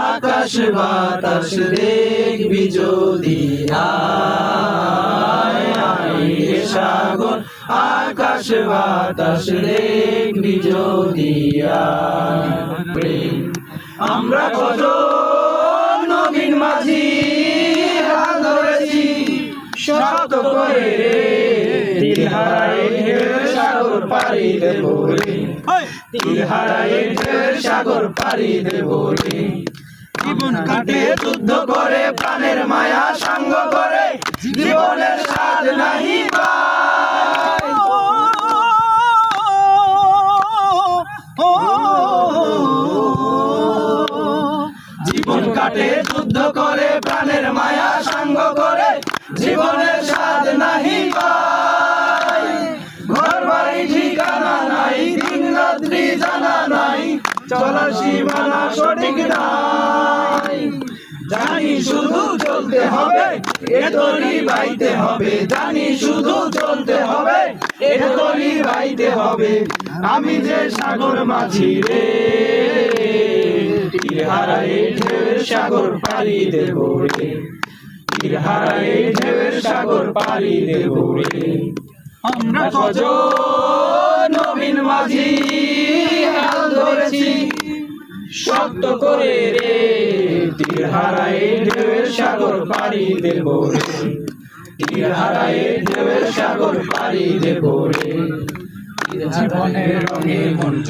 আকাশ বাতাস দেখবি যদি আয় আয় রে সাগর, আকাশ বাতাস দেখবি যদি আয়। প্রেম আমরা কত নবীন মাঝি হাল ধরেছি শক্ত করে রে, দিল হারায় ঢেউ সাগর পাড়ি দেব রে, দিল হারায় ঢেউ সাগর পাড়ি দেব রে। জীবন কাটে যুদ্ধ করে প্রাণের মায়া সাঙ্গ করে, জীবনের স্বাদ নাহি পাই। জীবন কাটে যুদ্ধ করে প্রাণের মায়া সাঙ্গ করে, জীবনের স্বাদ নাহি পাই। ঘর বাড়ি ঠিকানা নাই, দিন রাত্রি জানা নাই, চলার সীমানা সঠিক নাই। জানি শুধু চলতে হবে এ তরি বাইতে হবে, জানি শুধু চলতে হবে এ তরি বাইতে হবে। আমি যে সাগর মাঝি রে, তীর হারায় ঢেউয়ের সাগর পাড়ি দেব রে, তীর হারায় ঢেউয়ের সাগর পাড়ি দেব রে। আমরা কজন নবীন মাঝি হাল ধরেছি শক্ত করে রে, তীর হারায় ঢেউয়ের সাগর পাড়ি দেব রে, তীর হারায় ঢেউয়ের সাগর পাড়ি দেব রে। জীবনের রঙে মনকে